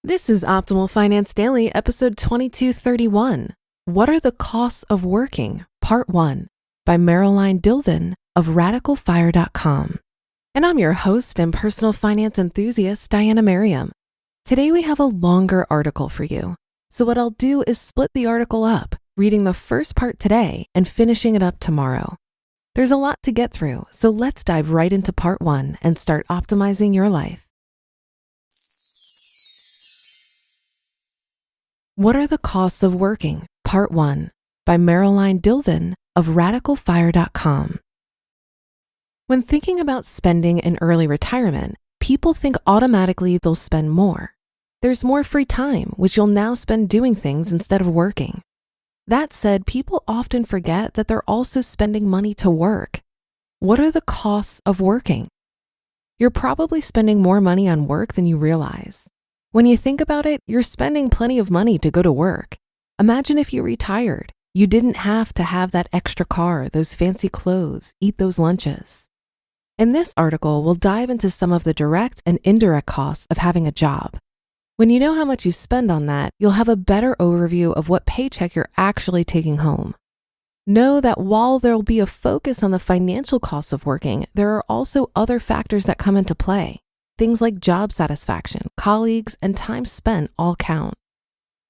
This is Optimal Finance Daily, episode 2231. What are the costs of working? Part 1 by Marjolein Dilven of RadicalFire.com. And I'm your host and personal finance enthusiast, Diana Merriam. Today we have a longer article for you. So what I'll do is split the article up, reading the first part today and finishing it up tomorrow. There's a lot to get through, so let's dive right into part 1 and start optimizing your life. What are the costs of working? Part 1 by Marjolein Dilven of RadicalFire.com. When thinking about spending in early retirement, people think automatically they'll spend more. There's more free time, which you'll now spend doing things instead of working. That said, people often forget that they're also spending money to work. What are the costs of working? You're probably spending more money on work than you realize. When you think about it, you're spending plenty of money to go to work. Imagine if you retired. You didn't have to have that extra car, those fancy clothes, eat those lunches. In this article, we'll dive into some of the direct and indirect costs of having a job. When you know how much you spend on that, you'll have a better overview of what paycheck you're actually taking home. Know that while there'll be a focus on the financial costs of working, there are also other factors that come into play. Things like job satisfaction, colleagues, and time spent all count.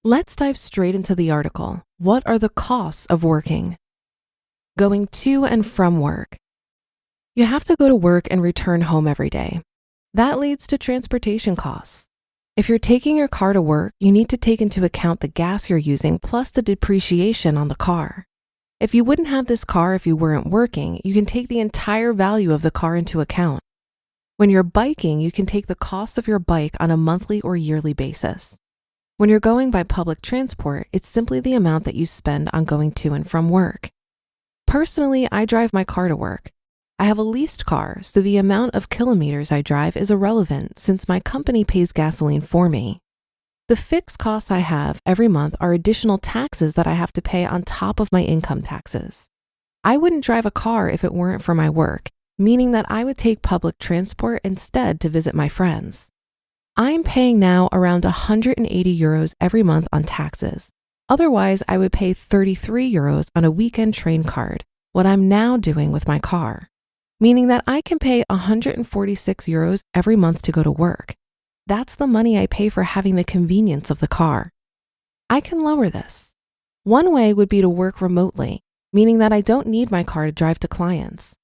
Let's dive straight into the article. What are the costs of working? Going to and from work. You have to go to work and return home every day. That leads to transportation costs. If you're taking your car to work, you need to take into account the gas you're using plus the depreciation on the car. If you wouldn't have this car if you weren't working, you can take the entire value of the car into account. When you're biking, you can take the cost of your bike on a monthly or yearly basis. When you're going by public transport, it's simply the amount that you spend on going to and from work. Personally, I drive my car to work. I have a leased car, so the amount of kilometers I drive is irrelevant since my company pays gasoline for me. The fixed costs I have every month are additional taxes that I have to pay on top of my income taxes. I wouldn't drive a car if it weren't for my work, meaning that I would take public transport instead to visit my friends. I'm paying now around 180 euros every month on taxes. Otherwise, I would pay 33 euros on a weekend train card, what I'm now doing with my car, meaning that I can pay 146 euros every month to go to work. That's the money I pay for having the convenience of the car. I can lower this. One way would be to work remotely, meaning that I don't need my car to drive to clients.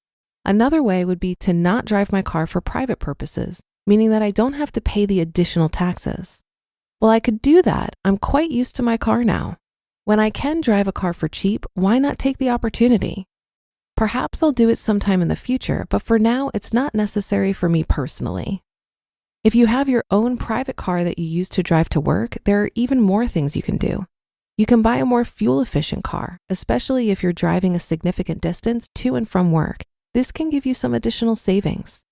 Another way would be to not drive my car for private purposes, meaning that I don't have to pay the additional taxes. While I could do that, I'm quite used to my car now. When I can drive a car for cheap, why not take the opportunity? Perhaps I'll do it sometime in the future, but for now, it's not necessary for me personally. If you have your own private car that you use to drive to work, there are even more things you can do. You can buy a more fuel-efficient car, especially if you're driving a significant distance to and from work. This can give you some additional savings.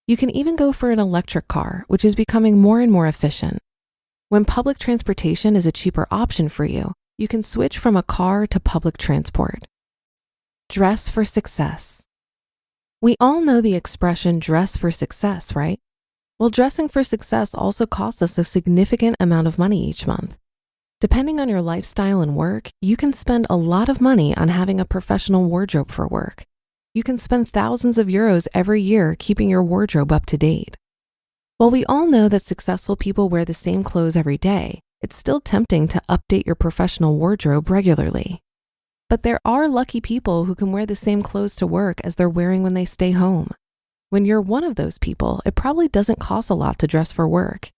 You can even go for an electric car, which is becoming more and more efficient. When public transportation is a cheaper option for you, you can switch from a car to public transport. Dress for success. We all know the expression dress for success, right? Well, dressing for success also costs us a significant amount of money each month. Depending on your lifestyle and work, you can spend a lot of money on having a professional wardrobe for work. You can spend thousands of euros every year keeping your wardrobe up to date. While we all know that successful people wear the same clothes every day, it's still tempting to update your professional wardrobe regularly. But there are lucky people who can wear the same clothes to work as they're wearing when they stay home. When you're one of those people, it probably doesn't cost a lot to dress for work.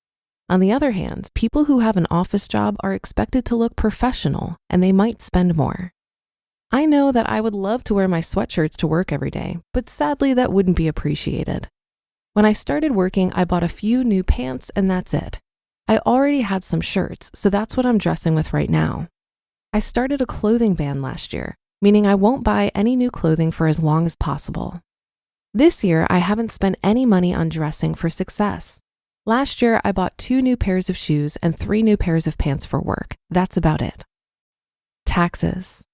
On the other hand, people who have an office job are expected to look professional, and they might spend more. I know that I would love to wear my sweatshirts to work every day, but sadly that wouldn't be appreciated. When I started working, I bought a few new pants and that's it. I already had some shirts, so that's what I'm dressing with right now. I started a clothing ban last year, meaning I won't buy any new clothing for as long as possible. This year, I haven't spent any money on dressing for success. Last year, I bought 2 new pairs of shoes and 3 new pairs of pants for work. That's about it. Taxes.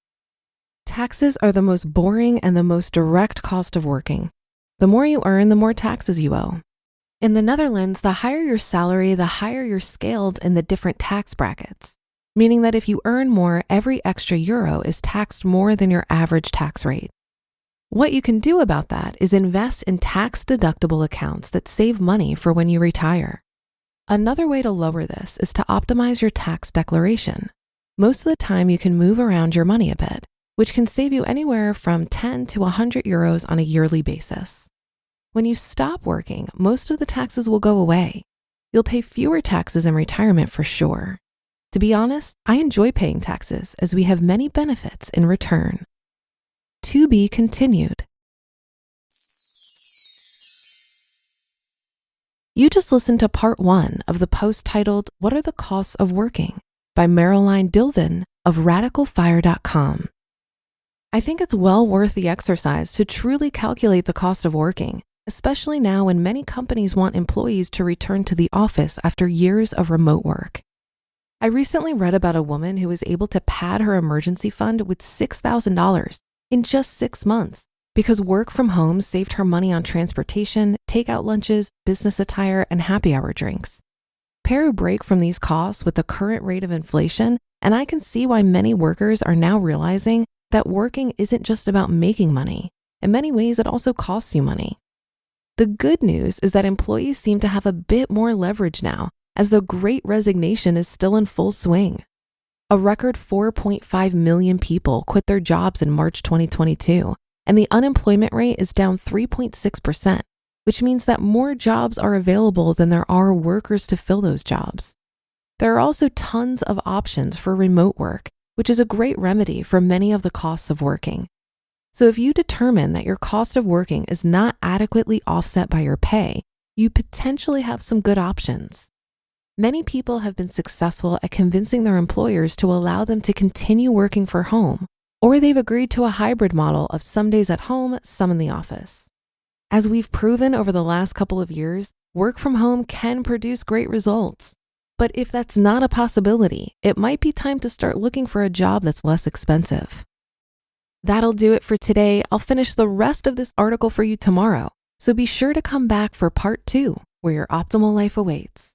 Taxes are the most boring and the most direct cost of working. The more you earn, the more taxes you owe. In the Netherlands, the higher your salary, the higher you're scaled in the different tax brackets, meaning that if you earn more, every extra euro is taxed more than your average tax rate. What you can do about that is invest in tax-deductible accounts that save money for when you retire. Another way to lower this is to optimize your tax declaration. Most of the time, you can move around your money a bit, which can save you anywhere from 10 to 100 euros on a yearly basis. When you stop working, most of the taxes will go away. You'll pay fewer taxes in retirement for sure. To be honest, I enjoy paying taxes as we have many benefits in return. To be continued. You just listened to part 1 of the post titled, "What are the Costs of Working?" by Marjolein Dilven of RadicalFire.com. I think it's well worth the exercise to truly calculate the cost of working, especially now when many companies want employees to return to the office after years of remote work. I recently read about a woman who was able to pad her emergency fund with $6,000 in just 6 months because work from home saved her money on transportation, takeout lunches, business attire, and happy hour drinks. Pair a break from these costs with the current rate of inflation, and I can see why many workers are now realizing that working isn't just about making money. In many ways, it also costs you money. The good news is that employees seem to have a bit more leverage now, as the Great Resignation is still in full swing. A record 4.5 million people quit their jobs in March 2022, and the unemployment rate is down 3.6%, which means that more jobs are available than there are workers to fill those jobs. There are also tons of options for remote work, which is a great remedy for many of the costs of working. So if you determine that your cost of working is not adequately offset by your pay, you potentially have some good options. Many people have been successful at convincing their employers to allow them to continue working from home, or they've agreed to a hybrid model of some days at home, some in the office. As we've proven over the last couple of years, work from home can produce great results. But if that's not a possibility, it might be time to start looking for a job that's less expensive. That'll do it for today. I'll finish the rest of this article for you tomorrow, so be sure to come back for part 2, where your optimal life awaits.